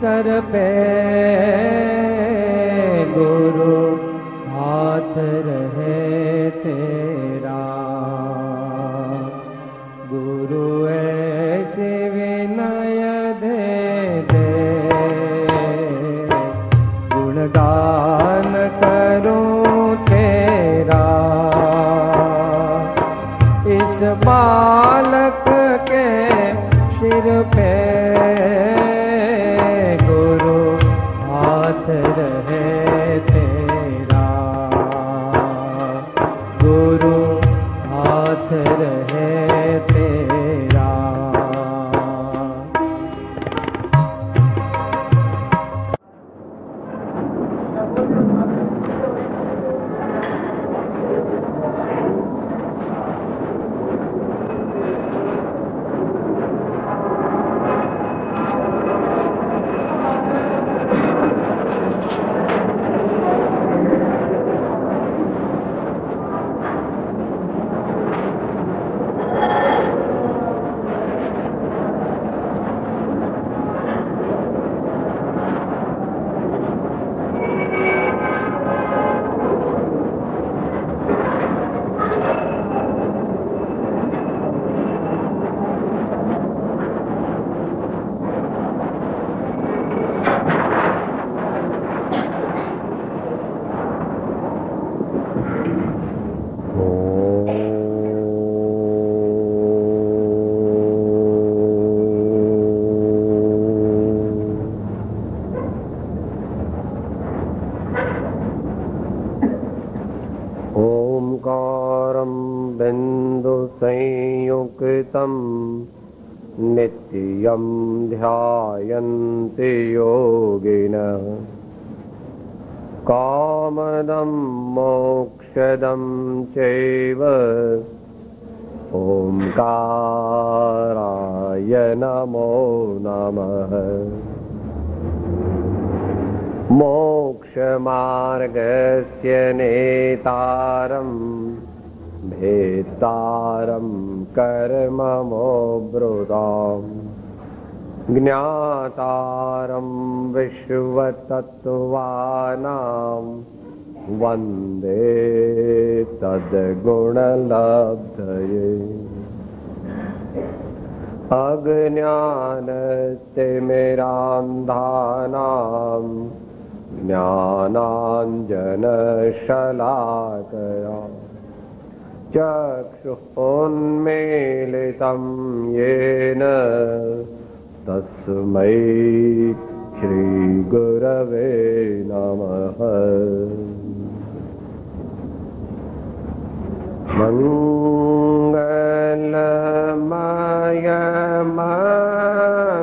Sir पे गुरु हाथ रहे तेरा। गुरु ऐसे विनय दे दे, गुणगान करूं तेरा। इस बालक के सिर पे गुरु हाथ रहे तेरा। गुरु हाथ रहे तेरा। नित्यं ध्यायन्ति योगिनः कामदं मोक्षदं चैव। ओंकाराय नमो नमः। मोक्षमार्गस्य नेतारं भेत्तारं कर्ममोऽब्रुताम्। ज्ञातारं विश्वतत्त्वानां वन्दे तद्गुणलब्धये। अज्ञानतिमिरान्धानां ज्ञानाञ्जनशलाकया चक्षुरुन्मीलितं येन तस्मै श्रीगुरवे नमः। मंगलमय मंगलकरं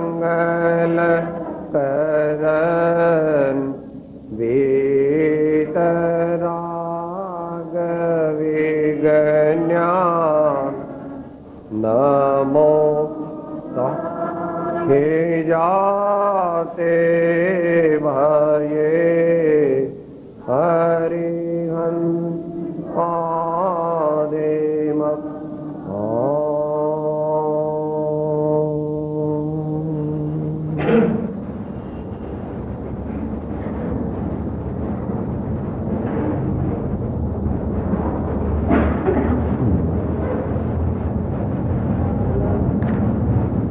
वीतराग विगण्यान नमो हे जाते भये हरिहं पादेम।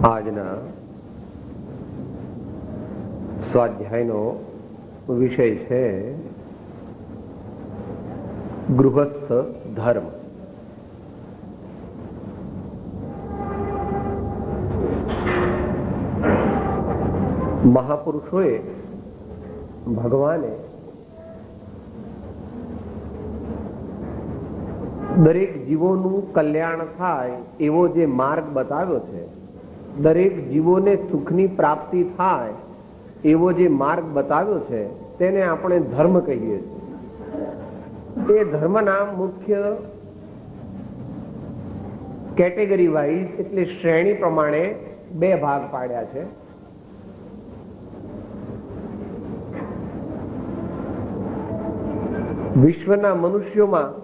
આજના સ્વાધ્યાયનો વિષય છે ગૃહસ્થ ધર્મ. મહાપુરુષોએ ભગવાને દરેક જીવોનું કલ્યાણ થાય એવો જે માર્ગ બતાવ્યો છે, દરેક જીવોને સુખની પ્રાપ્તિ થાય એવો જે માર્ગ બતાવ્યો છે તેને આપણે ધર્મ કહીએ છીએ. એ ધર્મના મુખ્ય કેટેગરી વાઇઝ એટલે શ્રેણી પ્રમાણે બે ભાગ પાડ્યા છે. વિશ્વના મનુષ્યોમાં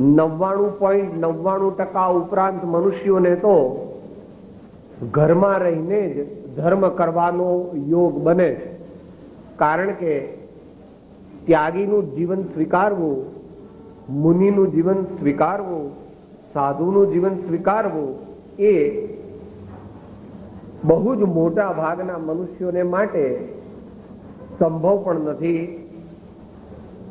99.99% ઉપરાંત મનુષ્યોને તો ઘરમાં રહીને જ ધર્મ કરવાનો યોગ બને છે. કારણ કે ત્યાગીનું જીવન સ્વીકારવું, મુનિનું જીવન સ્વીકારવું, સાધુનું જીવન સ્વીકારવું એ બહુ જ મોટા ભાગના મનુષ્યોને માટે સંભવ પણ નથી.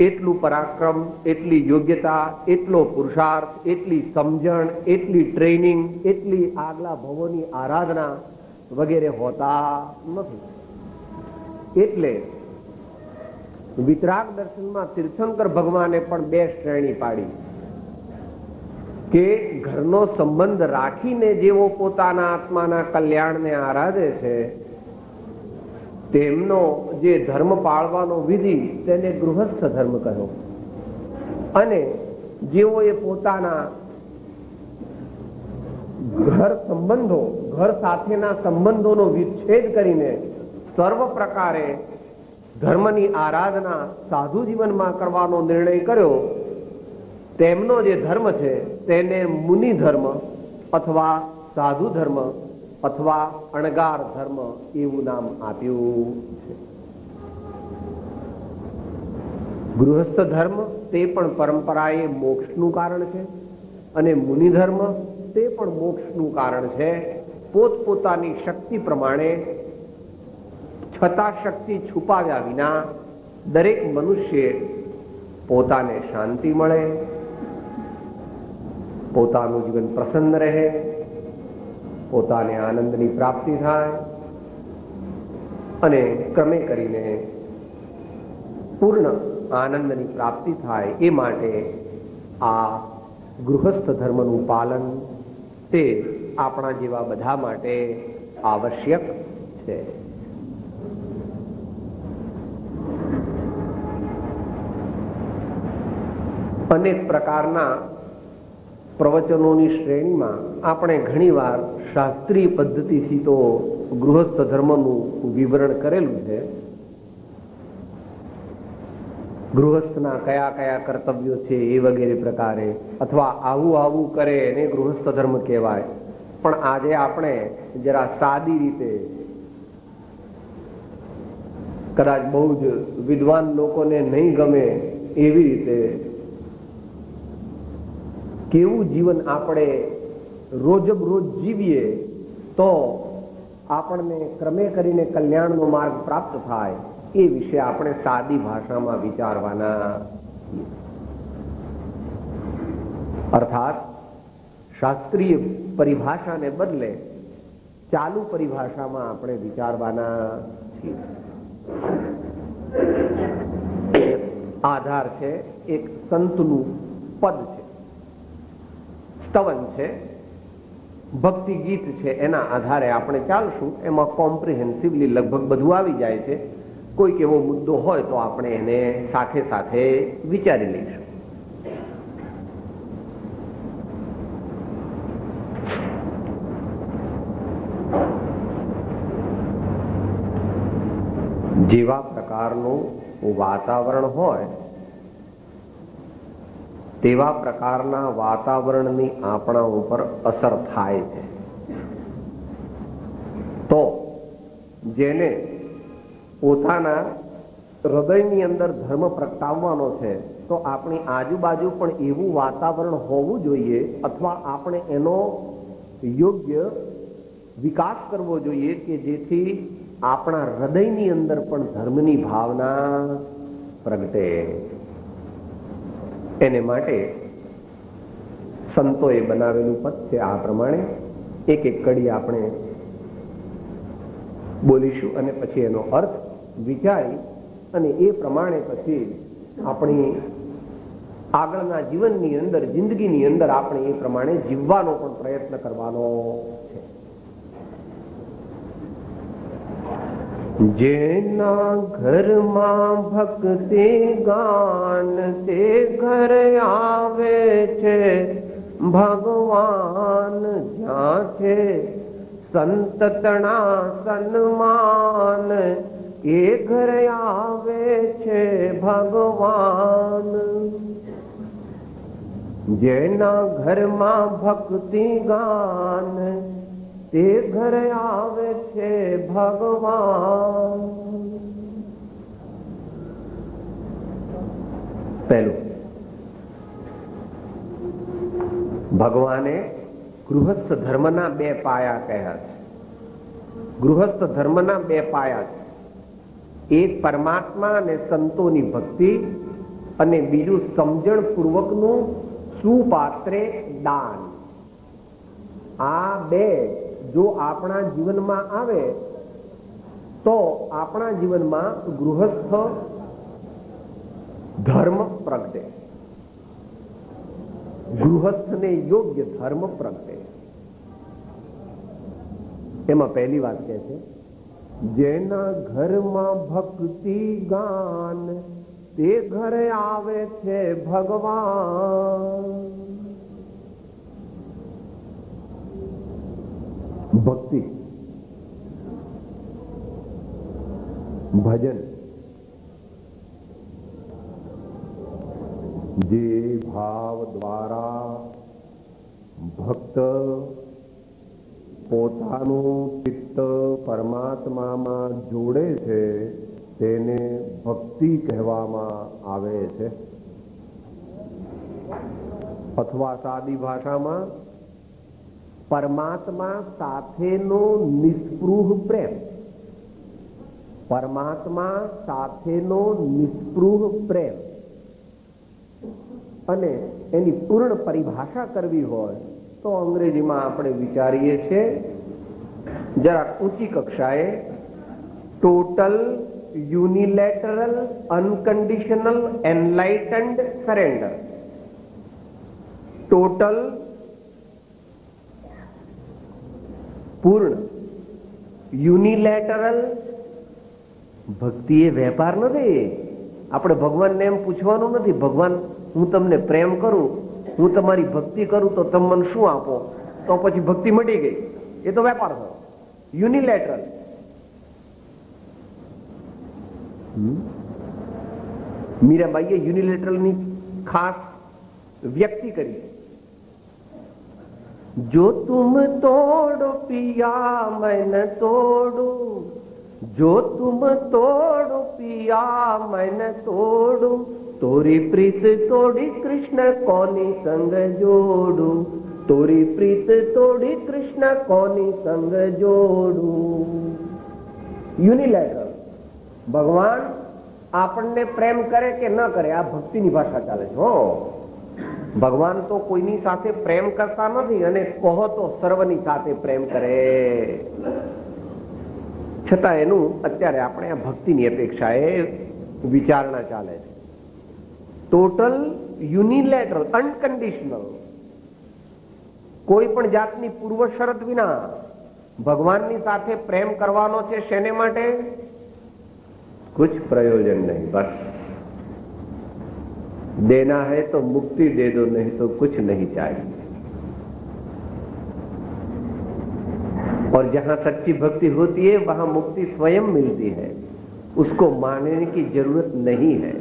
એટલું પરાક્રમ, એટલી યોગ્યતા, એટલો પુરુષાર્થ, એટલી સમજણ, એટલી ટ્રેનિંગ, એટલી આગલા ભવોની આરાધના વગેરે હોતા નથી. એટલે વિતરાગ દર્શનમાં તીર્થંકર ભગવાને પણ બે શ્રેણી પાડી કે ઘરનો સંબંધ રાખીને જેવો પોતાના આત્માના કલ્યાણને આરાધે છે તેમનો જે ધર્મ પાળવાનો વિધિ તેને ગૃહસ્થ ધર્મ કહ્યો, અને જેઓ એ પોતાના ઘર સંબંધો, ઘર સાથેના સંબંધોનો વિચ્છેદ કરીને સર્વ પ્રકારે ધર્મની આરાધના સાધુ જીવનમાં કરવાનો નિર્ણય કર્યો, તેમનો જે ધર્મ છે તેને મુનિ ધર્મ અથવા સાધુ ધર્મ અથવા અણગાર ધર્મ એવું નામ આપ્યું છે. ગૃહસ્થ ધર્મ તે પણ પરંપરાએ મોક્ષનું કારણ છે, અને મુનિ ધર્મ તે પણ મોક્ષનું કારણ છે. પોતપોતાની શક્તિ પ્રમાણે છતાં શક્તિ છુપાવ્યા વિના દરેક મનુષ્ય પોતાને શાંતિ મળે, પોતાનું જીવન પ્રસન્ન રહે, પોતાને આનંદની પ્રાપ્તિ થાય અને ક્રમે કરીને પૂર્ણ આનંદની પ્રાપ્તિ થાય એ માટે આ ગૃહસ્થ ધર્મનું પાલન તે આપણા જેવા બધા માટે આવશ્યક છે. અનેક પ્રકારના પ્રવચનોની શ્રેણીમાં આપણે ઘણીવાર શાસ્ત્રીય પદ્ધતિથી તો ગૃહસ્થ ધર્મનું વિવરણ કરેલું છે. ગૃહસ્થના કયા કયા કર્તવ્યો છે એ વગેરે પ્રકારે, અથવા આવું આવું કરે એને ગૃહસ્થ ધર્મ કહેવાય. પણ આજે આપણે જરા સાદી રીતે, કદાચ બહુ જ વિદ્વાન લોકોને નહીં ગમે એવી રીતે કેવું જીવન આપણે રોજબરોજ જીવીએ તો આપણને ક્રમે કરીને કલ્યાણનો માર્ગ પ્રાપ્ત થાય એ વિશે આપણે સાદી ભાષામાં વિચારવાના છીએ. અર્થાત શાસ્ત્રીય પરિભાષાને બદલે ચાલુ પરિભાષામાં આપણે વિચારવાના છીએ. આધાર છે એક સંતનું પદ છે, સ્તવન છે, ભક્તિ ગીત છે, એના આધારે આપણે ચાલશું. એમાં કોમ્પ્રિહેન્સિવલી લગભગ બધું આવી જાય છે. કોઈક એવો મુદ્દો હોય તો આપણે એને સાથે સાથે વિચારી લઈશું. જેવા પ્રકારનું વાતાવરણ હોય તેવા પ્રકારના વાતાવરણની આપણા ઉપર અસર થાય છે. તો જેને પોતાના હૃદયની અંદર ધર્મ પ્રગટાવવાનો છે તો આપણી આજુબાજુ પણ એવું વાતાવરણ હોવું જોઈએ, અથવા આપણે એનો યોગ્ય વિકાસ કરવો જોઈએ કે જેથી આપણા હૃદયની અંદર પણ ધર્મની ભાવના પ્રગટે. એને માટે સંતોએ બનાવેલું પદ છે. આ પ્રમાણે એક એક કડી આપણે બોલીશું અને પછી એનો અર્થ વિચારી અને એ પ્રમાણે પછી આપણી આગળના જીવનની અંદર, જિંદગીની અંદર આપણે એ પ્રમાણે જીવવાનો પણ પ્રયત્ન કરવાનો છે. જેના ઘરમાં ભક્તિ ગાન તે ઘર આવે છે ભગવાન. જ્યાં છે સંતતણા સન્માન એ ઘર આવે છે ભગવાન. જેના ઘરમાં ભક્તિ ગાન તે ઘરે આવે છે ભગવાન. પહેલું, ભગવાને ગૃહસ્થ ધર્મના બે પાયા કહ્યા છે. ગૃહસ્થ ધર્મના બે પાયા છે. એક પરમાત્મા અને સંતોની ભક્તિ, અને બીજું સમજણ પૂર્વકનું સુપાત્રે દાન. આ બે જો આપણા જીવનમાં આવે તો આપણા જીવનમાં ગૃહસ્થ ધર્મ પ્રગટે, ગૃહસ્થને યોગ્ય ધર્મ પ્રગટે. એમાં પહેલી વાત કહે છે, જેના ઘરમાં ભક્તિ ગાન તે ઘરે આવે છે ભગવાન. ભક્તિ, ભજન, જે ભાવ દ્વારા ભક્ત પોતાનું ચિત્ત પરમાત્મામાં જોડે છે તેને ભક્તિ કહેવામાં આવે છે. અથવા સાદી ભાષામાં પરમાત્મા સાથેનો નિસ્પૃહ પ્રેમ. પરમાત્મા સાથેનો નિસ્પૃહ પ્રેમ. અને એની પૂર્ણ પરિભાષા કરવી હોય તો અંગ્રેજીમાં આપણે વિચારીએ છીએ જરા ઊંચી કક્ષાએ, total unilateral unconditional enlightened surrender. Total, પૂર્ણ, યુનિલેટરલ. ભક્તિ એ વેપાર નથી. આપણે ભગવાનને એમ પૂછવાનું નથી, ભગવાન હું તમને પ્રેમ કરું, હું તમારી ભક્તિ કરું તો તમે મને શું આપો, તો પછી ભક્તિ મટી ગઈ. એ તો વેપાર થયો. યુનિલેટરલ. મીરાબાઈએ યુનિલેટરલની ખાસ વ્યક્તિ કરી. જો તુમ તોડો પિયા મેં ન તોડું, જો તુમ તોડો પિયા મેં ન તોડું, તોરી પ્રીત તોડી કૃષ્ણ કોની સંગ જોડું, તોરી પ્રીત તોડી કૃષ્ણ કોની સંગ જોડું. યુનિલેટરલ. ભગવાન આપણને પ્રેમ કરે કે ન કરે આ ભક્તિની ભાષા ચાલે છે. હો, ભગવાન તો કોઈની સાથે પ્રેમ કરતા નથી, અને કહો તો સર્વની સાથે પ્રેમ કરે. છતાં એનું અત્યારે આપણે આ ભક્તિની અપેક્ષાએ વિચારણા ચાલે છે. ટોટલ યુનિલેટરલ અનકન્ડિશનલ, કોઈ પણ જાતની પૂર્વ શરત વિના ભગવાનની સાથે પ્રેમ કરવાનો છે. શેને માટે? कुछ प्रयोजन नहीं, बस देना है तो मुक्ति दे दो, नहीं तो कुछ नहीं चाहिए. और जहां सच्ची भक्ति होती है वहां मुक्ति स्वयं मिलती है, उसको मानने की जरूरत नहीं है.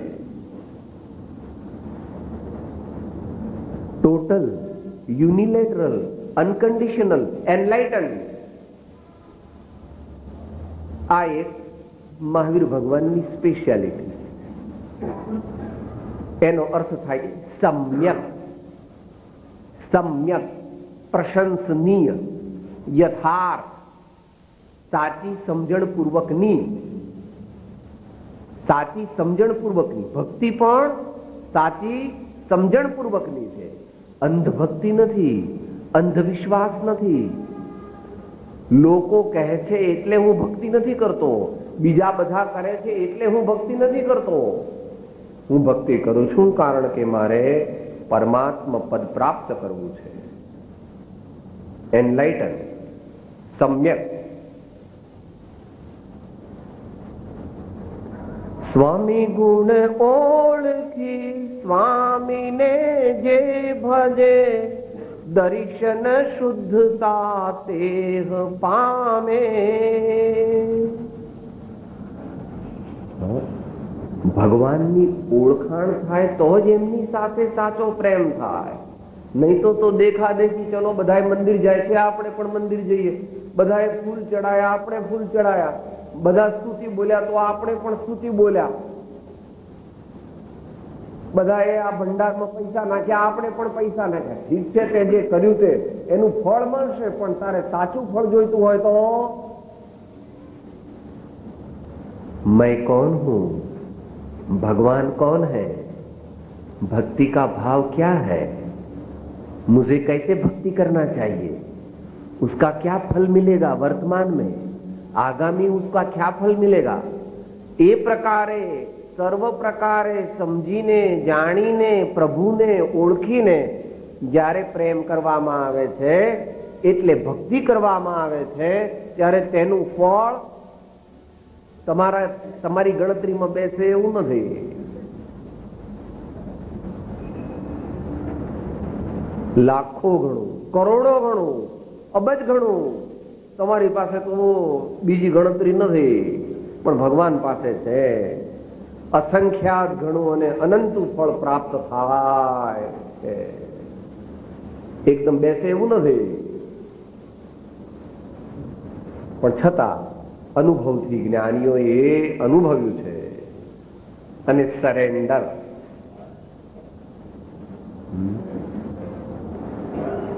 टोटल यूनिलेटरल अनकंडीशनल एनलाइटन, આ એક મહાવીર ભગવાનની સ્પેશિયાલિટી. એનો અર્થ થાય સમ્યક, સમ્યક, પ્રશંસનીય, યથાર્થ, સાચી સમજણપૂર્વકની. સાચી સમજણપૂર્વકની ભક્તિ પણ સાચી સમજણપૂર્વકની છે. અંધભક્તિ નથી, અંધવિશ્વાસ નથી. લોકો કહે છે એટલે હું ભક્તિ નથી કરતો, બીજા બધા કરે છે એટલે હું ભક્તિ નથી કરતો. હું ભક્તિ કરું છું કારણ કે મારે પરમાત્મા પદ પ્રાપ્ત કરવું છે. એનલાઇટન, સમ્યક. સ્વામી ગુણ ઓળખી સ્વામીને જે ભજે, દર્શન શુદ્ધતા તેહ પામે. ભગવાનની ઓળખાણ થાય તો જ એમની સાથે સાચો પ્રેમ થાય. નહીં તો દેખા દેખી, ચલો બધા મંદિર જાય છે આપણે પણ મંદિર જઈએ, બધાએ ફૂલ ચડાયા, આપણે ફૂલ ચડાયા, બધા સ્તુતિ બોલ્યા તો આપણે પણ સ્તુતિ બોલ્યા, બધાએ આ ભંડારમાં પૈસા નાખ્યા, આપણે પણ પૈસા નાખ્યા. ઠીક છે, તે જે કર્યું તે એનું ફળ મળશે, પણ તારે સાચું ફળ જોઈતું હોય તો मैं कौन हूं, भगवान कौन है, भक्ति का भाव क्या है, मुझे कैसे भक्ति करना चाहिए, उसका क्या फल मिलेगा वर्तमान में, आगामी उसका क्या फल मिलेगा, એ પ્રકારે સર્વ પ્રકારે સમજીને જાણીને પ્રભુને ઓળખીને જ્યારે પ્રેમ કરવામાં આવે છે, એટલે ભક્તિ કરવામાં આવે છે, ત્યારે તેનું ફળ તમારી ગણતરીમાં બેસે એવું નથી. લાખો ગણું, કરોડો ગણું, અબજ ગણું તમારી પાસે તો બીજી ગણતરી નથી, પણ ભગવાન પાસે છે. અસંખ્યાત ગણું અને અનંતું ફળ પ્રાપ્ત થાય છે. એકદમ બેસે એવું નથી, પણ છતાં અનુભવથી જ્ઞાનીઓએ અનુભવ્યું છે. અને સરેન્ડર,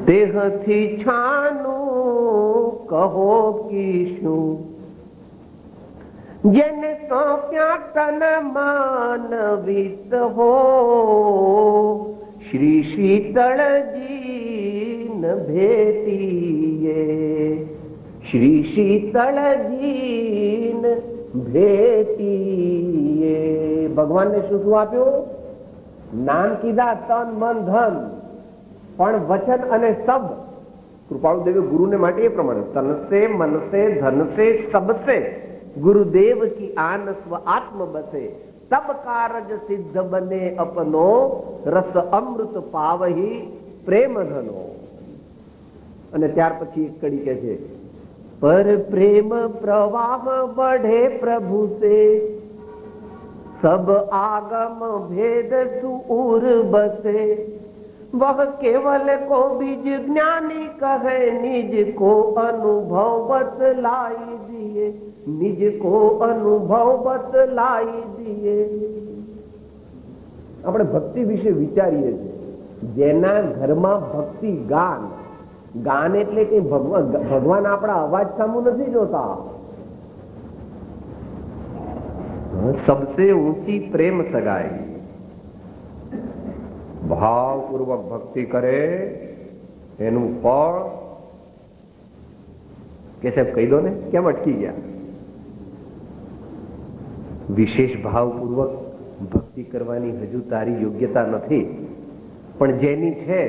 દેહથી છાનું કહો કીશું, જેને સોંપ્યા તન મન વિત હો, શ્રી શીતળજી ન ભેટીએ, શ્રી શીતળજી ન ભેટીએ. ભગવાનને શું શું આપ્યું? નામ કીધા, તન મન ધન, પણ વચન અને શબ્દ કૃપાળુ દેવે ગુરુને માટે એ પ્રમાણે તનસે મનસે ધનસે સબસે ગુરુદેવ કી આન સ્વ આત્મ બસે, તબ કારજ સિદ્ધ બને અપનો, રસ અમૃત પાવહી પ્રેમ ધનો. અને ત્યાર પછી એક કડી કે છે, પર પ્રેમ પ્રવાહ बढ़े प्रभु से, सब आगम भेद सूर बसे, वह केवल को बीज ज्ञानी कहे, निज को अनुभव बतलाई दिए, निज को अनुभव बतलाई दिए. આપણે ભક્તિ વિશે વિચારીએ છીએ, જેના ઘરમાં ભક્તિ ગાન, ગાન એટલે કે ભગવાન આપણા અવાજ સામું નથી જોતા. सबसे ऊंची प्रेम सगाई, ભાવપૂર્વક ભક્તિ કરે એનું ફળ કે સાહેબ કહી દો ને, કેમ અટકી ગયા? વિશેષ ભાવપૂર્વક ભક્તિ કરવાની હજુ તારી યોગ્યતા નથી, પણ જેની છે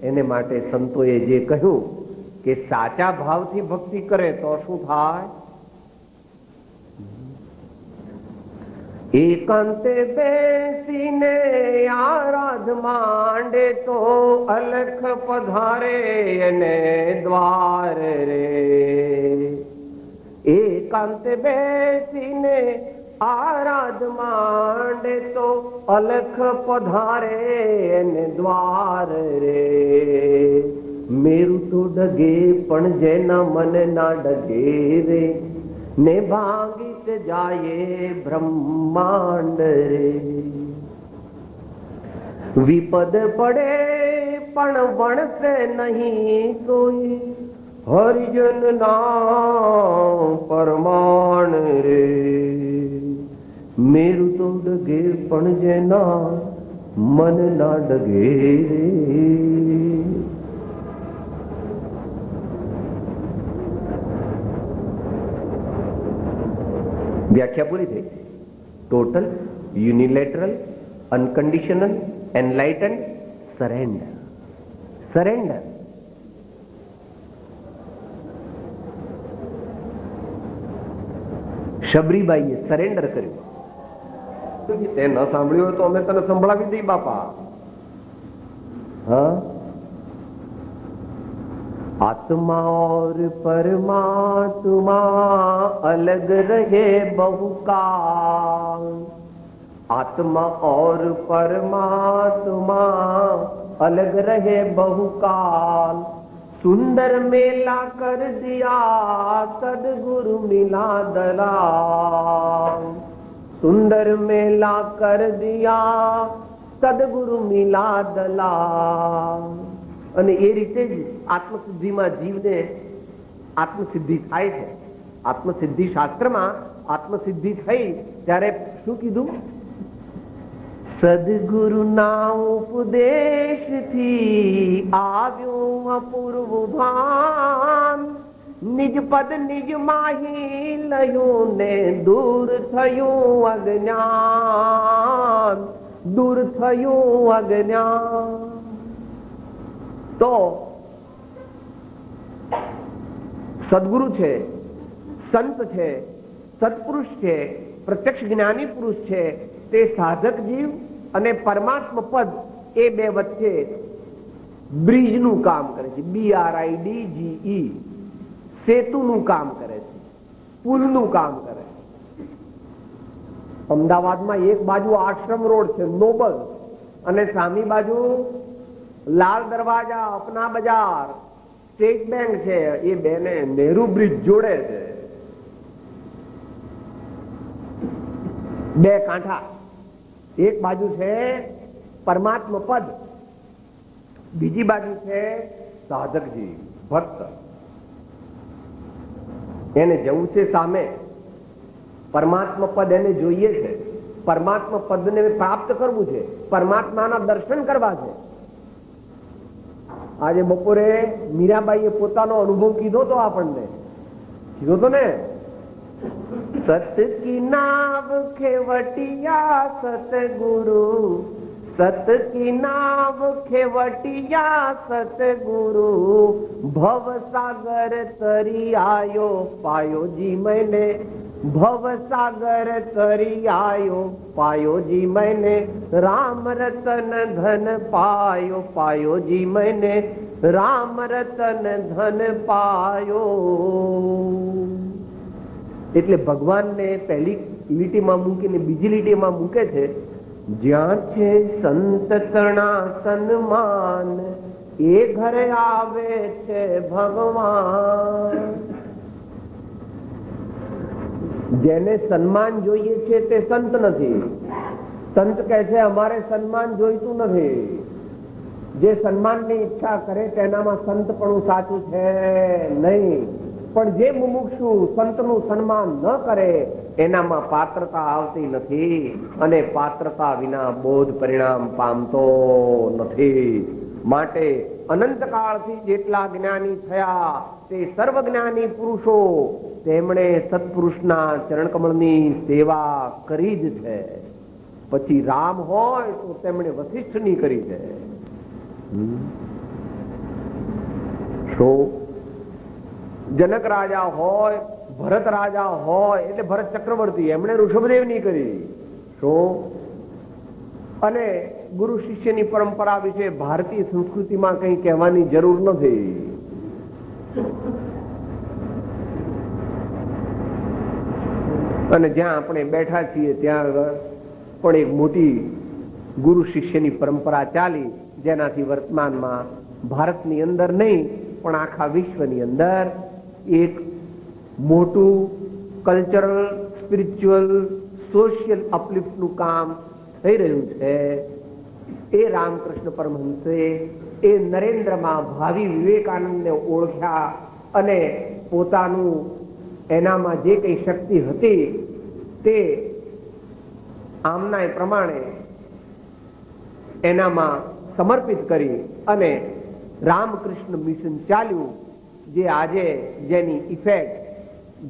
એને માટે સંતોએ જે કહ્યું કે સાચા ભાવથી ભક્તિ કરે તો શું થાય? એકાંતે બેસીને આરાધ માંડે તો અલખ પધારે એને દ્વાર રે. એકાંતે બેસીને આરાધ માંડે તો અલખ પધારે એને દ્વાર રે. મેરું તો ડગે પણ જેના મન ના ડગે રે, ને ભાંગી જાયે બ્રહ્માંડ રે. વિપદ પડે પણ વણસે નહીં કોઈ, હરિજન ના પરમાણ રે. મેરું તો ડગે પણ જેના મન ના ડગે રે. વ્યાખ્યા પૂરી થઈ. Total, unilateral, unconditional, enlighten, surrender. Surrender શબરીબાઈએ સરેન્ડર કર્યું. તે ન સાંભળ્યું હોય તો અમે તને સંભળાવી દઈ બાપા. હા, आत्मा और परमात्मा अलग रहे बहुकाल, आत्मा और परमात्मा अलग रहे बहुकाल, सुंदर मेला कर दिया सदगुरु मिला दलाल, सुंदर मेला कर दिया સદગુરુ મિલા દલાલ. અને એ રીતે જ આત્મસિદ્ધિમાં જીવને આત્મસિદ્ધિ થાય છે. આત્મસિદ્ધિ શાસ્ત્રમાં આત્મસિદ્ધિ થઈ ત્યારે શું કીધું? સદગુરુના ઉપદેશથી આવ્યું અપૂર્વ ભાન, નિજ પદ નિજ માહી લયું ને દૂર થયું અજ્ઞાન, દૂર થયું અજ્ઞાન. તો સદગુરુ છે, સંત છે, સત્પુરુષ છે, પ્રત્યક્ષ જ્ઞાની પુરુષ છે, તે સાધક જીવ અને પરમાત્મા પદ એ બે વચ્ચે બ્રિજનું કામ કરે છે. BRIDGE સેતુનું કામ કરે છે, પુલનું કામ કરે છે. અમદાવાદમાં એક બાજુ આશ્રમ રોડ છે નોબલ, અને સામી બાજુ લાલ દરવાજા, અપના બજાર, સ્ટેટ બેંક છે. એ બેને નહેરુ બ્રિજ જોડે છે. બે કાંઠા, એક બાજુ છે પરમાત્મા પદ, બીજી બાજુ છે સાધકજી ભક્ત. એને જવું છે સામે, પરમાત્મા પદ એને જોઈએ છે, પરમાત્મા પદને પ્રાપ્ત કરવું છે, પરમાત્માના દર્શન કરવા છે. આજે બપોરે મીરાબાઈએ પોતાનો અનુભવ કીધો તો આપણને, કીધો તો ને, સત કી નાવ ખેવટિયા સતગુરુ, સત કી નાવ ખેવટિયા સતગુરુ, ભવ સાગર તરી આયો પાયો જી मैंने, भव सागर तरी आयो पायो जी मैंने, राम रतन धन पायो पायो जी मैंने, राम रतन धन पायो. એટલે ભગવાનને પહેલી લીટીમાં મૂકીને બીજી લીટીમાં મૂકે છે, જ્યાં છે સંત તણા સન્માન, એ ઘરે આવે છે ભગવાન. જેને સન્માન જોઈએ છે તે સંત નથી. સંત કહે છે અમારે સન્માન જોઈતું નથી. જે સન્માનની ઈચ્છા કરે તેનામાં સંતપણું સાચું છે નહીં. પણ જે મુમુક્ષુ સંતનું સન્માન ન કરે એનામાં પાત્રતા આવતી નથી, અને પાત્રતા વિના બોધ પરિણામ પામતો નથી. માટે અનંતકાળથી જેટલા જ્ઞાની થયા તે સર્વજ્ઞાની પુરુષો તેમણે સત્પુરુષના ચરણકમળની સેવા કરી જ છે. પછી રામ હોય તો તેમણે વશિષ્ઠની કરી છે. જનક રાજા હોય, ભરત રાજા હોય એટલે ભરત ચક્રવર્તી, એમણે ઋષભદેવની કરી. અને ગુરુ શિષ્યની પરંપરા વિશે ભારતીય સંસ્કૃતિમાં કંઈ કહેવાની જરૂર નથી. અને જ્યાં આપણે બેઠા છીએ ત્યાં પણ એક મોટી ગુરુ શિષ્યની પરંપરા ચાલી, જેનાથી વર્તમાનમાં ભારતની અંદર નહીં પણ આખા વિશ્વની અંદર એક મોટું કલ્ચરલ, સ્પિરિચ્યુઅલ, સોશિયલ અપલિફ્ટનું કામ થઈ રહ્યું છે. એ રામકૃષ્ણ પરમહંસે એ નરેન્દ્રમાં ભાવિ વિવેકાનંદને ઓળખ્યા અને પોતાનું એનામાં જે કઈ શક્તિ હતી તે આમના એ પ્રમાણે એનામાં સમર્પિત કરી અને રામકૃષ્ણ મિશન ચાલ્યું, જે આજે જેની ઇફેક્ટ,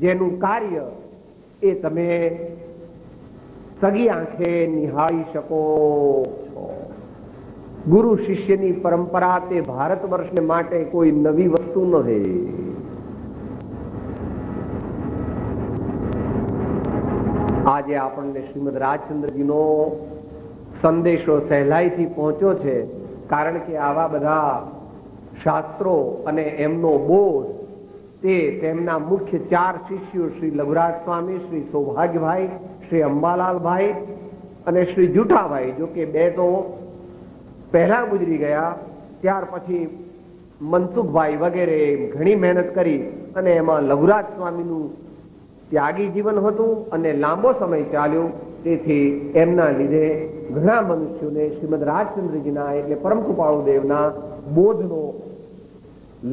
જેનું કાર્ય એ તમે સગી આંખે નિહાળી શકો છો. ગુરુ શિષ્યની પરંપરા તે ભારત વર્ષને માટે કોઈ નવી વસ્તુ નથી. આજે આપણને શ્રીમદ રાજચંદ્રજીનો સંદેશો સહેલાઈથી પહોંચ્યો છે, કારણ કે આવા બધા શાસ્ત્રો અને એમનો બોધ તે તેમના મુખ્ય 4 શિષ્યો શ્રી લઘુરાજ સ્વામી, શ્રી સૌભાગ્યભાઈ, શ્રી અંબાલાલભાઈ અને શ્રી જુઠાભાઈ, જો કે 2 તો પહેલા ગુજરી ગયા, ત્યાર પછી મનસુખભાઈ વગેરે ઘણી મહેનત કરી અને એમાં લઘુરાજ સ્વામીનું ત્યાગી જીવન હતું અને લાંબો સમય ચાલ્યો. તેથી એમના લીધે ઘણા મનુષ્યોને શ્રીમદ રાજચંદ્રજીના એટલે પરમ કૃપાળુ દેવના બોધનો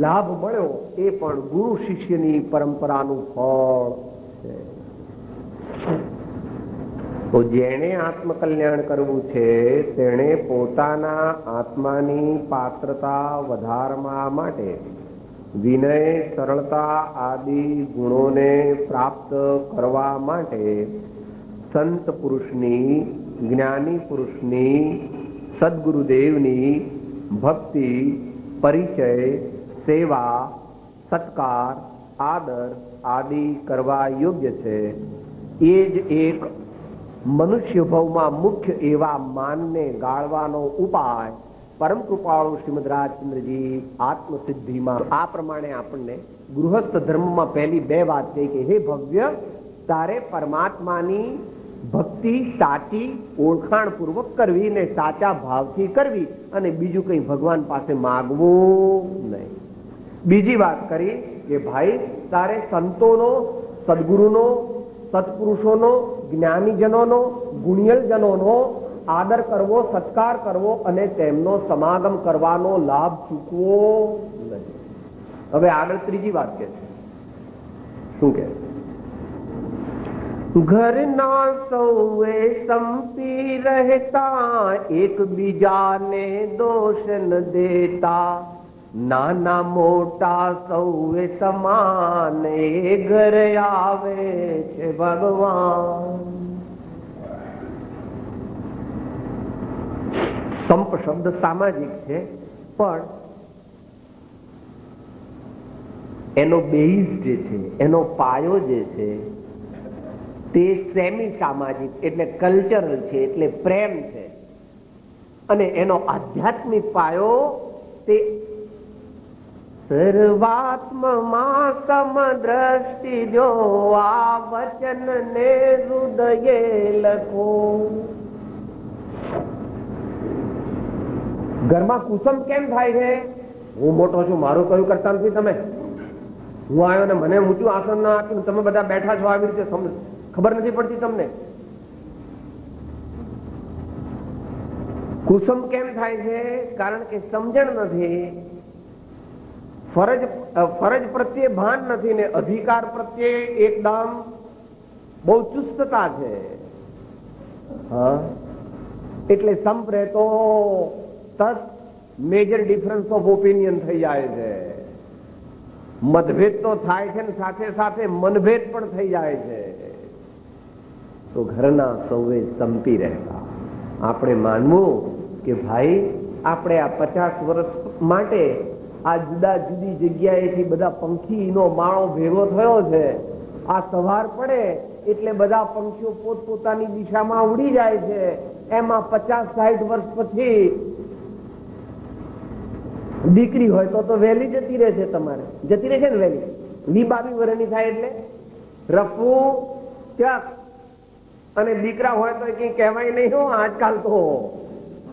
લાભ મળ્યો. એ પણ ગુરુ શિષ્યની પરંપરાનું ફળ છે. તો જેણે આત્મકલ્યાણ કરવું છે તેણે પોતાના આત્માની પાત્રતા વધારવા માટે વિનય, સરળતા આદિ ગુણોને પ્રાપ્ત કરવા માટે સંત પુરુષની, જ્ઞાની પુરુષની, સદગુરુદેવની ભક્તિ, પરિચય, સેવા, સત્કાર, આદર આદિ કરવા યોગ્ય છે. એ જ એક મનુષ્ય ભવમાં મુખ્ય એવા માનને ગાળવાનો ઉપાય પરમ કૃપાળુ શ્રીમદ રાજચંદ્રજી આત્મસિદ્ધિમાં આ પ્રમાણે આપણને ગૃહસ્થ ધર્મમાં પહેલી 2 વાત કહી કે હે ભવ્ય, તારે પરમાત્માની ભક્તિ સાચી ઓળખાણ પૂર્વક કરવી ને સાચા ભાવથી કરવી અને બીજું કંઈ ભગવાન પાસે માગવું નહીં. બીજી વાત કરી કે ભાઈ તારે સંતોનો, સદગુરુનો, સત્પુરુષોનો, જ્ઞાનીજનોનો, ગુણિયલજનોનો આદર કરવો, સત્કાર કરવો અને તેમનો સમાગમ કરવાનો લાભ ચૂકવો નહીં. હવે આગળ ત્રીજી વાત કે છે. શું કે? ઘરના સૌએ સંપી રહેતા, એકબીજાને દોષ ન દેતા, નાના મોટા સૌએ સમાન, એ ઘર આવે છે ભગવાન. સંપ શબ્દ સામાજિક છે, પણ એનો બેઝ જે છે, એનો પાયો જે છે તે સેમી સામાજિક એટલે કલ્ચરલ છે, એટલે પ્રેમ છે. અને એનો આધ્યાત્મિક પાયો તે સર્વાત્મમાં સમદ્રષ્ટિ જો, આ વચન ને હૃદયે લખો. ઘરમાં કુસમ કેમ થાય છે? હું મોટો છું, મારું કયું કરતા નથી તમે. હું આવ્યો ને મને ઊંચું આસન ના આપ્યું, તમે બધા બેઠા છો આવી રીતે, ખબર નથી પડતી તમને. કુસમ કેમ થાય છે? કારણ કે સમજણ નથી, ફરજ પ્રત્યે ભાન નથી ને અધિકાર પ્રત્યે એકદમ બહુ ચુસ્તતા છે. હા, એટલે સંપ રહેતો તત મેજર ડિફરન્સ ઓફ ઓપિનિયન થઈ જાય છે. મતભેદ તો થાય છે ને સાથે સાથે મનભેદ પણ થઈ જાય છે. તો ઘરના સૌએ સંપી રહેતા. આપણે માનવું કે ભાઈ આપણે આ 50 વર્ષ માટે આ જુદા જુદી જગ્યાએથી બધા પંખીનો માળો ભેગો થયો છે. આ સવાર પડે એટલે બધા પંખીઓ પોતપોતાની દિશામાં ઉડી જાય છે. એમાં 50-60 વર્ષ પછી દીકરી હોય તો વહેલી જતી રહે છે. તમારે જતી રહે છે ને વહેલી. 22 વર્ષની થાય એટલે રફવું ત્યાં, અને દીકરા હોય તો કઈ કહેવાય નહીં હો આજકાલ તો.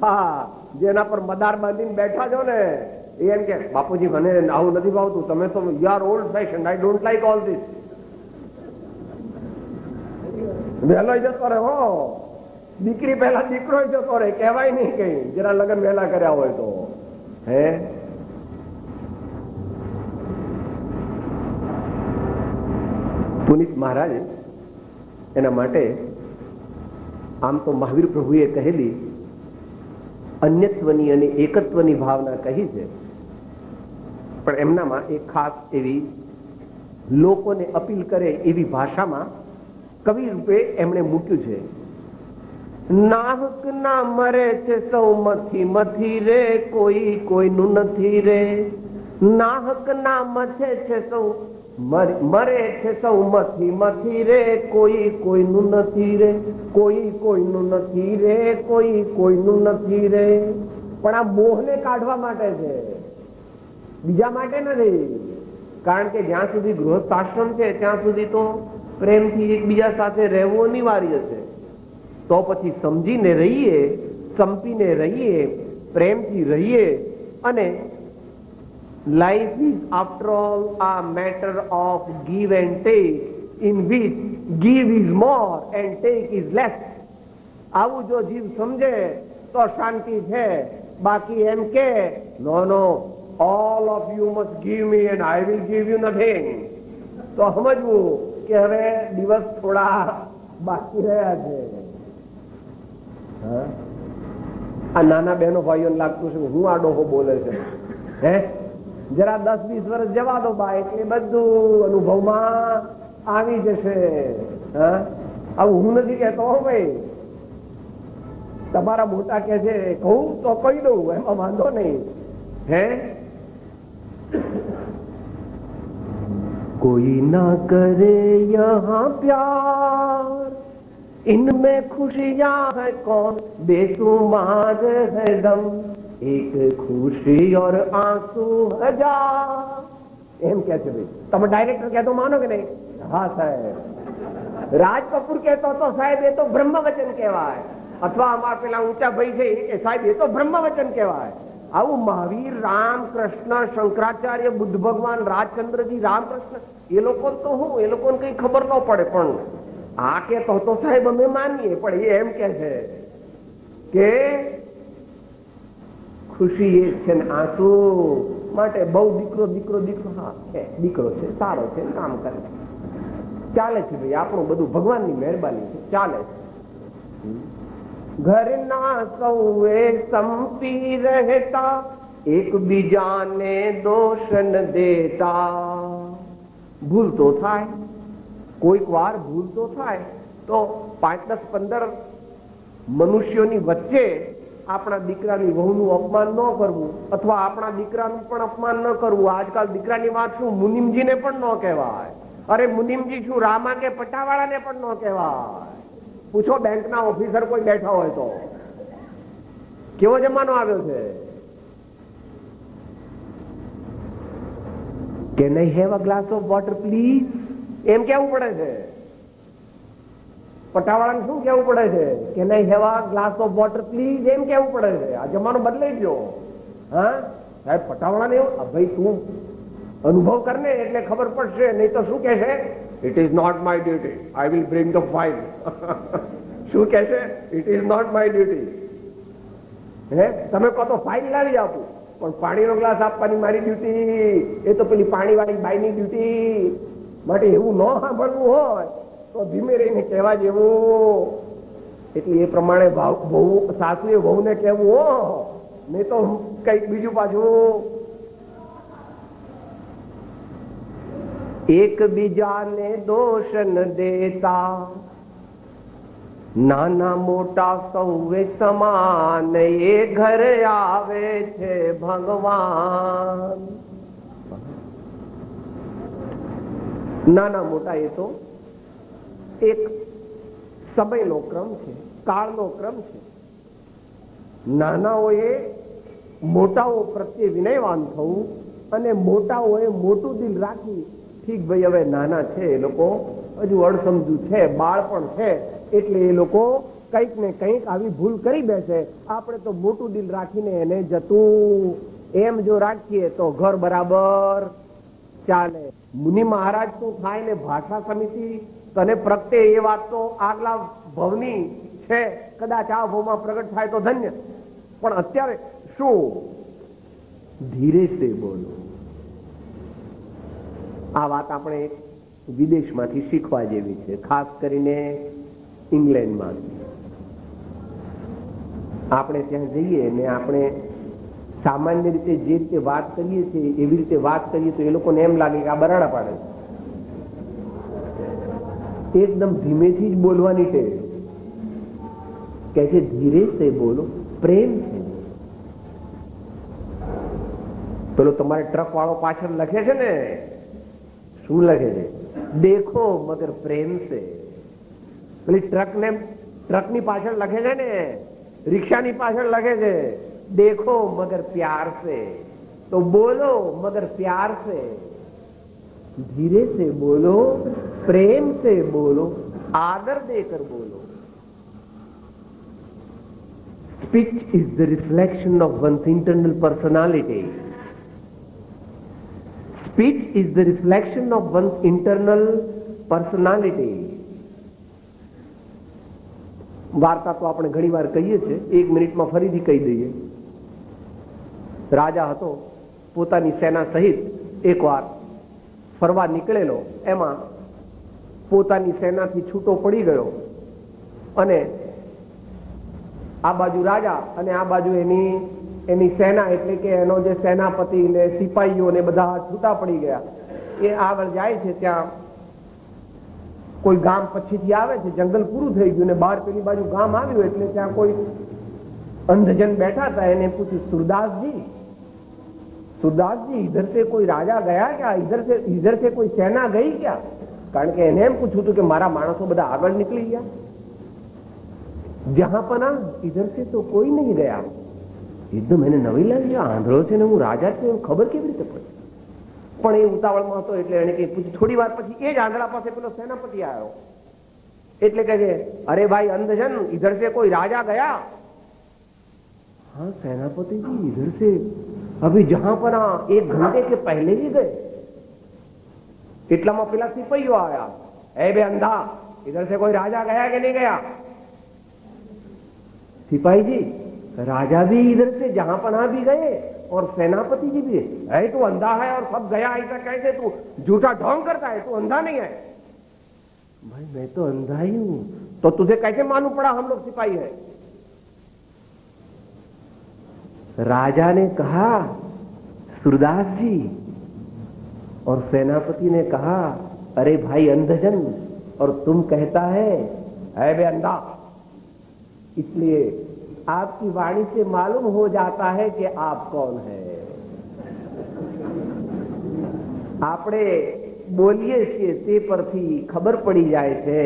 હા, જેના પર મદાર બાંધીને બેઠા છો ને એમ કે બાપુજી મને આવું નથી ભાવતું, તમે તો you are old fashion, I don't like all this. વહેલો જતો રહે હો, દીકરી પહેલા દીકરો જતો રહે, કહેવાય નહીં કઈ જરા લગ્ન વહેલા કર્યા હોય તો. હે, પુનિત મહારાજે એના માટે આમ તો મહાવીર પ્રભુએ કહેલી અન્યત્વની અને એકત્વની ભાવના કહી છે, પણ એમનામાં એક ખાસ એવી લોકોને અપીલ કરે એવી ભાષામાં કવિ રૂપે એમણે મૂક્યું છે. નાહક ના મરે છે સૌ મથી મથી રે, કોઈ કોઈનું નથી રે. નાહક ના મથે છે સૌ, મરે છે સૌ મથી મથી રે, કોઈ કોઈનું નથી રે. કોઈ કોઈનું નથી રે, કોઈ કોઈનું નથી રે. પણ આ મોહને કાઢવા માટે છે, બીજા માટે નથી. કારણ કે જ્યાં સુધી ગૃહસ્થાશ્રમ છે ત્યાં સુધી તો પ્રેમથી એકબીજા સાથે રહેવું અનિવાર્ય છે. તો પછી સમજીને રહીએ, સંપીને રહીએ, પ્રેમથી રહીએ અને Life is after all a matter of give and take, in which give is more and take is less. આવું જો જીવ સમજે તો શાંતિ છે. બાકી એમ કે નો all of you must give me and I will give you nothing, તો સમજવું કે હવે દિવસ થોડા બાકી રહ્યા છે. આ નાના બહેનો ભાઈઓને લાગતું છે હું આ ડોહો બોલે છે. હે જરા 10-20 વર્ષ જવા દો બા, એટલે બધું અનુભવમાં આવી જશે. આવું હું નથી કહેતો ભાઈ, તમારા મોટા કે છે કહું તો કહી દઉં, એમાં વાંધો નહીં. હે કોઈ ના કરે યહાં પ્યાર, इनमें खुशियां है कौन बेसुमार है दम, एक खुशी और आंसू हजार. એમ કે છે ભાઈ. તમે ડાયરેક્ટર કહેતો માનો કે નહીં? હા સાહેબ. રાજ કપૂર કહેતો તો સાહેબ એ તો બ્રહ્મ વચન કહેવાય, અથવા અમારા પેલા ઊંચા ભાઈ છે એ સાહેબ એ તો બ્રહ્મ વચન કહેવાય. આવું મહાવીર, રામ, કૃષ્ણ, શંકરાચાર્ય, બુદ્ધ ભગવાન, રાજચંદ્રજી, રામકૃષ્ણ એ લોકો તો હું એ લોકોને કઈ ખબર ન પડે, પણ આ કેતો તો સાહેબ અમે માનીએ. પણ એ એમ કે છે કે ખુશી એક છે ને આંસુ માટે બહુ દીકરો દીકરો દીકરો. હા છે, દીકરો છે, સારો છે, કામ કરે, ચાલે છે ભાઈ. આપણું બધું ભગવાનની મહેરબાની છે, ચાલે છે. ઘરના સૌએ સંપી રહેતા, એકબીજાને દોષ ન દેતા. ભૂલ તો થાય, કોઈક વાર ભૂલ તો થાય, તો 5, 10, 15 મનુષ્યોની વચ્ચે આપણા દીકરાની વહુનું અપમાન ન કરવું, અથવા આપણા દીકરાનું પણ અપમાન ન કરવું. આજકાલ દીકરાની વાત શું મુનિમજીને પણ ન કહેવાય. અરે મુનિમજી શું રામા કે પટાવાળાને પણ ન કહેવાય. પૂછો બેંકના ઓફિસર કોઈ બેઠા હોય તો. કેવો જમાનો આવ્યો છે. Can I have a glass of water please, એમ કેવું પડે છે. પટાવાળાને શું કેવું પડે છે? કે નહીં હેવા ગ્લાસ ઓફ વોટર પ્લીઝ, એમ કેવું પડે છે. આ જમાનો બદલાઈ ગયો. હા સાહેબ, પટાવાળાને ભાઈ તું અનુભવ કરને એટલે ખબર પડશે, નહીં તો શું કે છે? It is not my duty, I will bring the file. શું કે છે? It is not my duty. હે તમે કહો તો ફાઇલ લાવી આપું, પણ પાણીનો ગ્લાસ આપવાની મારી ડ્યુટી, એ તો પેલી પાણી વાળી બાઈની ડ્યુટી. માટે એવું ન સાંભળવું હોય તો ધીમે રહીને કહેવા જેવું. એટલે એ પ્રમાણે સાસુએ વહુને કહેવું હો, નહીં તો કઈક બીજું પાછું. એકબીજાને દોષ ન દેતા, નાના મોટા સૌએ સમાન, એ ઘરે આવે છે ભગવાન. નાના મોટા એ તો એક સમયનો ક્રમ છે, કાળનો ક્રમ છે. નાનાઓએ મોટાઓ પ્રત્યે વિનયવાન થવું, અને મોટાઓએ મોટું દિલ રાખી, ઠીક ભાઈ હવે નાના છે એ લોકો, હજુ અણસમજુ છે, બાળપણ છે, એટલે એ લોકો કંઈક ને કંઈક આવી ભૂલ કરી બેસે. આપણે તો મોટું દિલ રાખીને એને જતું એમ જો રાખીએ તો ઘર બરાબર ચાલે. મુનિ મહારાજ શું થાય ને ભાષા સમિતિ તને પ્રગટે એ વાત તો આગલા ભવની છે, કદાચ આ ભવમાં પ્રગટ થાય તો ધન્ય. પણ અત્યારે શું ધીરે સે બોલો. આ વાત આપણે વિદેશમાંથી શીખવા જેવી છે, ખાસ કરીને ઇંગ્લેન્ડમાંથી. આપણે ત્યાં જઈએ ને આપણે સામાન્ય રીતે જે રીતે વાત કરીએ છીએ એવી રીતે વાત કરીએ તો એ લોકોને એમ લાગે કે આ બરાડા પાડે છે. એકદમ ધીમેથી જ બોલવાની ટેવ, કે છે ધીરે સે બોલો, પ્રેમ છે. પેલો તમારે ટ્રક વાળો પાછળ લખે છે ને, શું લખે છે? દેખો મગર પ્રેમ સે. પેલી ટ્રકની પાછળ લખે છે ને, રિક્ષાની પાછળ લખે છે देखो मगर प्यार से. तो बोलो मगर प्यार से, धीरे से बोलो, प्रेम से बोलो, आदर देकर बोलो. Speech is the reflection of one's internal personality. Speech is the reflection of once internal personality. વાર્તા તો આપણે ઘણી વાર કહીએ છીએ, 1 મિનિટમાં ફરીથી કહી દઈએ. રાજા હતો, પોતાની સેના સહિત એકવાર ફરવા નીકળેલો. એમાં પોતાની સેનાથી છૂટો પડી ગયો અને આ બાજુ રાજા અને આ બાજુ એની સેના, એટલે કે એનો જે સેનાપતિ ને સિપાહીઓ ને બધા છૂટા પડી ગયા. એ આગળ જાય છે, ત્યાં કોઈ ગામ પછીથી આવે છે, જંગલ પૂરું થઈ ગયું ને બહાર પેલી બાજુ ગામ આવ્યું, એટલે ત્યાં કોઈ અંધજન બેઠા હતા. એને પૂછ્યું, સુરદાસજી, સુરદાસજી इधर से कोई राजा गया क्या? इधर से कोई सेना गई क्या? કારણ કે એને એમ પૂછ્યું હતું કે મારા માણસો બધા આગળ નીકળી ગયા. જહાં પના इधर से तो कोई नहीं गया. એકદમ એને નવી લાગી, આંધળો છે ને હું રાજા છું, ખબર કેવી રીતે પડી? પણ એ ઉતાવળમાં હતો એટલે એને કઈ પૂછ્યું. થોડી વાર પછી એ જ આંધળા પાસે પેલો સેનાપતિ આવ્યો. એટલે કહે છે, અરે ભાઈ અંધજન, इधर से कोई राजा गया? हाँ सेनापति जी, इधर से अभी जहां पर 1 घंटे के पहले ही गए. એટલામાં પેલા સિપાહીઓ આયા. એ બે અંધા, इधर से कोई राजा गया कि नहीं गया? सिपाही जी, राजा भी इधर से जहां पना भी गए और सेनापति जी भी. है तू अंधा है और सब गया, ऐसा कैसे तू झूठा ढोंग करता है? तू अंधा नहीं है. भाई मैं तो अंधा ही हूं, तो तुझे कैसे मालूम पड़ा हम लोग सिपाही है? राजा ने कहा सूरदास जी, और सेनापति ने कहा अरे भाई अंधजन, और तुम कहता है बे अंधा. इसलिए आपकी वाणी से मालूम हो जाता है कि आप कौन है. આપણે બોલીએ છીએ તે પરથી ખબર પડી જાય છે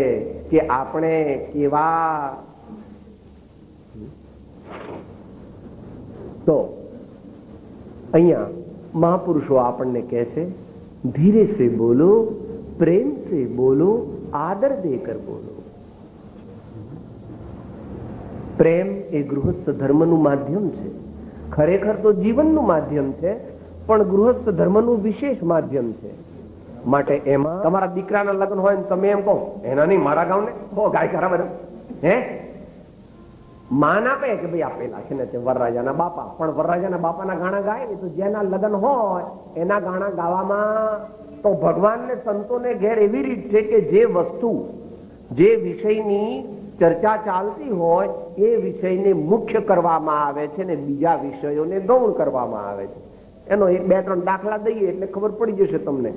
કે આપણે કેવા. તો અહીંયા મહાપુરુષો આપણને કહે છે, ધીરે સે બોલો, પ્રેમ સે બોલો, આદર દેકર બોલો. પ્રેમ એ ગૃહસ્થ ધર્મનું માધ્યમ છે. ખરેખર તો જીવનનું માધ્યમ છે, પણ ગૃહસ્થ ધર્મનું વિશેષ માધ્યમ છે. માટે એમાં તમારા દીકરાના લગ્ન હોય ને તમે એમ કહો, એના નહીં મારા ગામને બહુ ગાય ખરા બધા હે માન આપે કે ભાઈ આપેલા છે ને તે વરરાજાના બાપા, પણ વરરાજાના બાપાના ગાણા ગાય ને તો જેના લગ્ન હોય એના ગાણા ગાવામાં તો ભગવાનને સંતોને ઘેર એવી રીત છે કે જે વસ્તુ, જે વિષયની ચર્ચા ચાલતી હોય એ વિષયને મુખ્ય કરવામાં આવે છે ને બીજા વિષયોને ગૌણ કરવામાં આવે છે. એનો 1-2-3 દાખલા દઈએ એટલે ખબર પડી જશે તમને.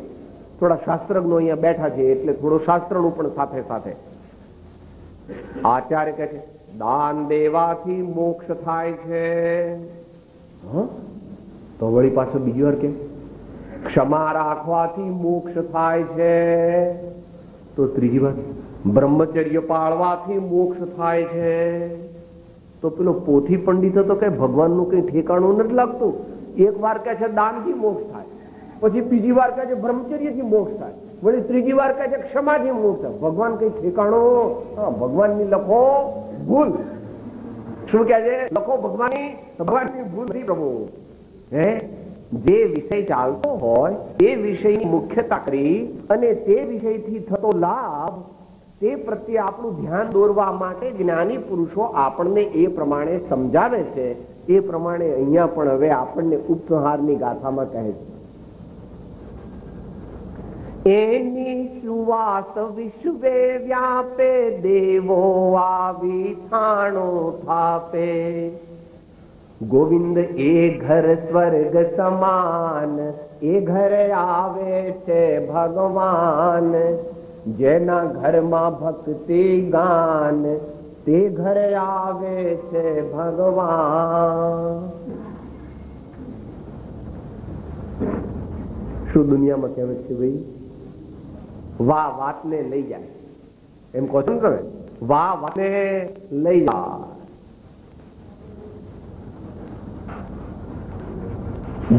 થોડા શાસ્ત્રજ્ઞો અહીંયા બેઠા છે એટલે થોડું શાસ્ત્રનું પણ સાથે સાથે. આચાર્ય કહે છે દાન દેવાથી મોક્ષ થાય છે. તો વળી પાછો બીજી વાર કે ક્ષમા રાખવાથી મોક્ષ થાય છે. તો ત્રીજી વાર બ્રહ્મચર્ય પાળવાથી મોક્ષ થાય છે. તો પેલો પોથી પંડિત હતો કે ભગવાનનું કઈ ઠેકાણું નથી લાગતું. એક વાર કહે છે દાનથી મોક્ષ થાય, પછી બીજી વાર કહે છે બ્રહ્મચર્યથી મોક્ષ થાય, વળી ત્રીજી વાર કહે છે ક્ષમાથી મોક્ષ થાય. ભગવાન કઈ ઠેકાણો? ભગવાનની લખો ભૂલ. શું કહે છે? લખો ભગવાનની ભૂલ નથી પ્રભુ. હે જે વિષય ચાલતો હોય એ વિષયની મુખ્યતા કરી અને તે વિષયથી થતો લાભ તે પ્રત્યે આપણું ધ્યાન દોરવા માટે જ્ઞાની પુરુષો આપણને એ પ્રમાણે સમજાવે છે. એ પ્રમાણે અહીંયા પણ હવે આપણને ઉપસંહારની ગાથામાં કહે છે, એની સુવાસ વિશ્વે વ્યાપે, દેવો આવી થાણો થાપે. ગોવિંદ એ ઘર સ્વર્ગ સમાન, એ ઘરે આવે છે ભગવાન. જેના ઘરમાં ભક્તિ ગાન, તે ઘરે આવે છે ભગવાન. શું દુનિયામાં કહેવાય છે ભાઈ, વાહ વાતને લઈ જાય, એમ કહો છો ને તમે, વાહ વાતને લઈ જાય.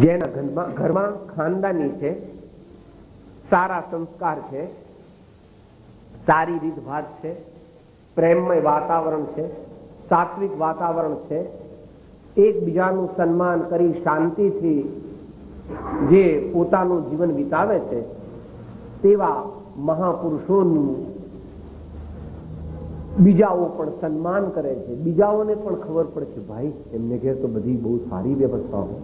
જેના ઘરમાં ખાનદાની છે, સારા સંસ્કાર છે, સારી રીતભાત છે, પ્રેમમય વાતાવરણ છે, સાત્વિક વાતાવરણ છે, એકબીજાનું સન્માન કરી શાંતિથી જે પોતાનું જીવન વિતાવે છે તેવા મહાપુરુષોનું બીજાઓ પણ સન્માન કરે છે, બીજાઓને પણ ખબર પડે છે ભાઈ એમને ઘેર તો બધી બહુ સારી વ્યવસ્થા હોય,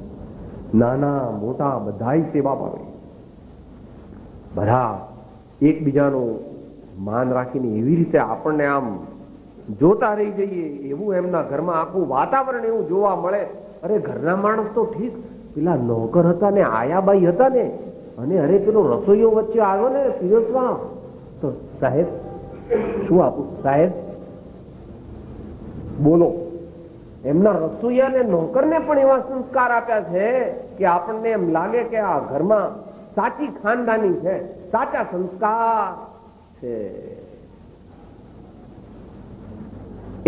નાના મોટા બધાય સેવા પામે, બધા એકબીજાનું માન રાખીને એવી રીતે આપણને આમ જોતા રહી જઈએ એવું એમના ઘરમાં આખું વાતાવરણ એવું જોવા મળે. અરે ઘરના માણસ તો ઠીક, પેલા નોકર હતા ને આયાબાઈ હતા ને, અને અરે પેલો રસોઈયો વચ્ચે આવ્યો ને પીરસવા, તો સાહેબ શું આપું સાહેબ બોલો. એમના રસોઈયા ને નોકરને પણ એવા સંસ્કાર આપ્યા છે કે આપણને એમ લાગે કે આ ઘરમાં સાચી ખાનદાની છે, સાચા સંસ્કાર છે.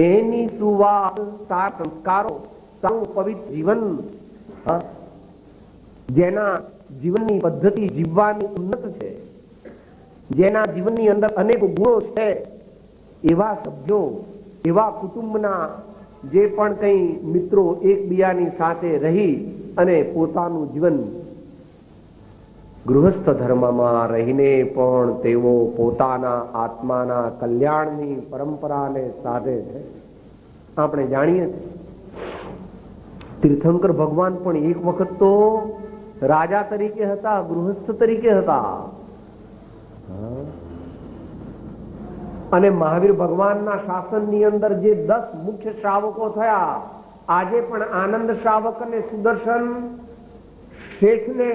એની સુવાસ સારા સંસ્કારો, સારું પવિત્ર જીવન, જેના જીવનની પદ્ધતિ જીવવાની ઉન્નત છે, જેના જીવનની અંદર અનેક ગુણો છે, એવા સભ્યો, એવા કુટુંબના જે પણ કઈ મિત્રો એકબીજાની સાથે રહી અને પોતાનું જીવન ગૃહસ્થ ધર્મમાં રહીને પણ તેઓ પોતાના આત્માના કલ્યાણની પરંપરાને સાધે છે. આપણે જાણીએ તીર્થંકર ભગવાન પણ એક વખત તો રાજા તરીકે હતા, ગૃહસ્થ તરીકે હતા, અને મહાવીર ભગવાનના શાસનની અંદર જે 10 મુખ્ય શ્રાવકો થયા, આજે પણ આનંદ શ્રાવક અને સુદર્શન શેઠને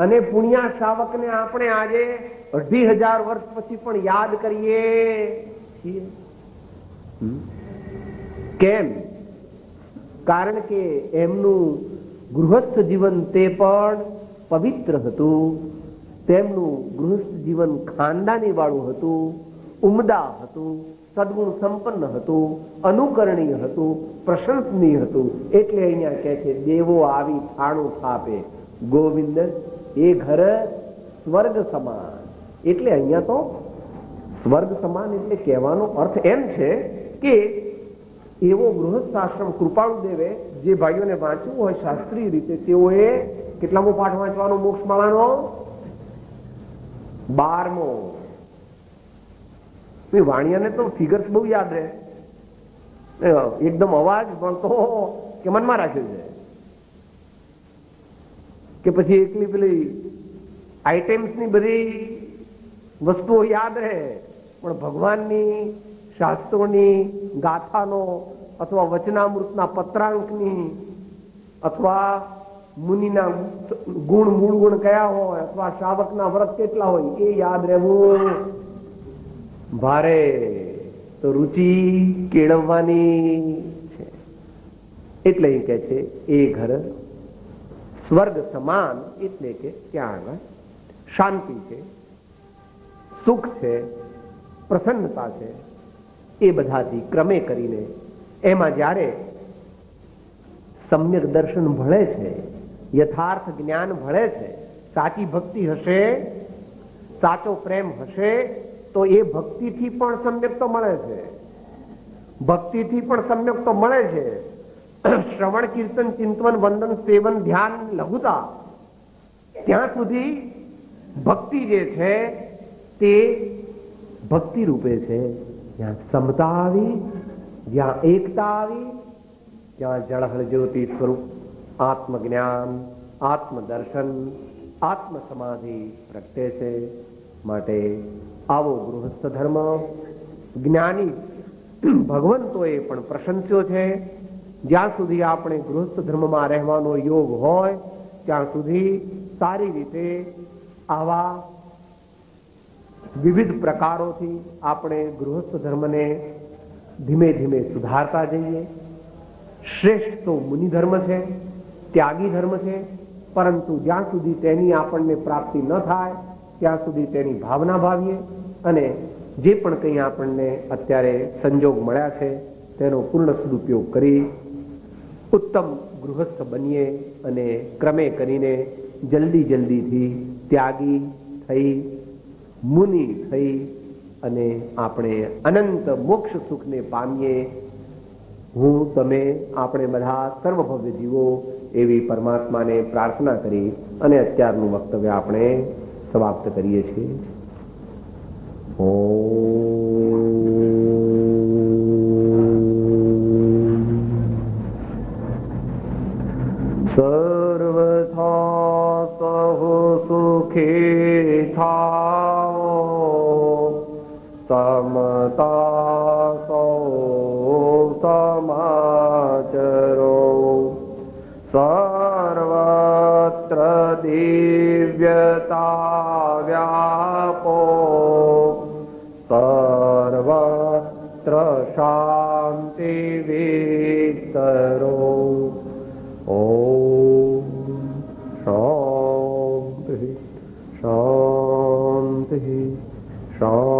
અને પુણ્યા શ્રાવકને આપણે આજે 2500 વર્ષ પછી પણ યાદ કરીએ છીએ. કેમ? કારણ કે એમનું ગૃહસ્થ જીવન તે પણ પવિત્ર હતું, તેમનું ગૃહસ્થ જીવન ખાનદાની વાળું હતું, ઉમદા હતું, સદગુણ સંપન્ન હતું, અનુકરણીય હતું, પ્રશંસનીય હતું. એટલે અહીંયા કહે છે દેવો આવી થાણું થાપે ગોવિંદ એ ઘર સ્વર્ગ સમાન. એટલે અહીંયા તો સ્વર્ગ સમાન એટલે કહેવાનો અર્થ એમ છે કે એવો ગૃહસ્થ આશ્રમ કૃપાળુ દેવે જે ભાઈઓને વાંચવું હોય શાસ્ત્રીય રીતે તેઓએ કેટલામો પાઠ વાંચવાનો મોક્ષ માળાનો? 12મો. વાણિયાને તો ફિગર્સ બહુ યાદ રહે, એકદમ અવાજ ભણતો કે મનમાં રાખ્યું છે કે પછી એકલી પેલી આઈટેમ્સની બધી વસ્તુઓ યાદ રહે, પણ ભગવાનની શાસ્ત્રોની ગાથાનો અથવા વચનામૃતના પત્રાંકની અથવા મુનિના ગુણ મૂળ ગુણ કયા હોય અથવા શ્રાવકના વ્રત કેટલા હોય એ યાદ રહેવું ભારે. તો રુચિ કેળવવાની છે. એટલે એ કહે છે એ ઘર સ્વર્ગ સમાન, એટલે કે ત્યાં આગળ શાંતિ છે, સુખ છે, પ્રસન્નતા છે. એ બધાથી ક્રમે કરીને એમાં જ્યારે સમ્યક દર્શન ભળે છે, યથાર્થ જ્ઞાન ભળે છે, સાચી ભક્તિ હશે, સાચો પ્રેમ હશે, તો એ ભક્તિથી પણ સમ્યક તો મળે છે, ભક્તિથી પણ સમ્યક તો મળે છે. શ્રવણ કીર્તન ચિંતન વંદન સેવન ધ્યાન લઘુતા, ત્યાં સુધી ભક્તિ જે છે તે ભક્તિ રૂપે છે. જ્યાં સમતા આવી, જ્યાં એકતા આવી, ત્યાં જળહળ જ્યોતિ સ્વરૂપ આત્મજ્ઞાન, આત્મદર્શન, આત્મ સમાધિ પ્રગટે છે. માટે આવો ગૃહસ્થ ધર્મ જ્ઞાની ભગવંતોએ પણ પ્રશંસ્યો છે. જ્યાં સુધી આપણે ગૃહસ્થ ધર્મમાં રહેવાનો યોગ હોય ત્યાં સુધી સારી રીતે આવા વિવિધ પ્રકારોથી આપણે ગૃહસ્થ ધર્મને ધીમે ધીમે સુધારતા જઈએ. શ્રેષ્ઠ તો મુનિ ધર્મ છે, ત્યાગી ધર્મ છે, પરંતુ જ્યાં સુધી તેની આપણને પ્રાપ્તિ ન થાય ત્યાં સુધી તેની ભાવના ભાવીએ અને જે પણ કંઈ આપણને અત્યારે સંજોગ મળ્યા છે તેનો પૂર્ણ સદુપયોગ કરી ઉત્તમ ગૃહસ્થ બનીએ અને ક્રમે કરીને જલ્દીથી ત્યાગી થઈ, મુનિ થઈ અને આપણે અનંત મોક્ષ સુખને પામીએ હું તમે આપણે બધા સર્વભવ્ય જીવો એવી પરમાત્માને પ્રાર્થના કરી અને અત્યારનું વક્તવ્ય આપણે સમાપ્ત કરીએ છીએ. સર્વથા સહુ સુખી થાઓ, સમતા સૌ સમાચરો, સર્વત્ર દિવ્યતા વ્યાપો, સર્વત્ર શાંતિ વિસ્તરો. ઓમ શાંતિ શાંતિ શાંતિ.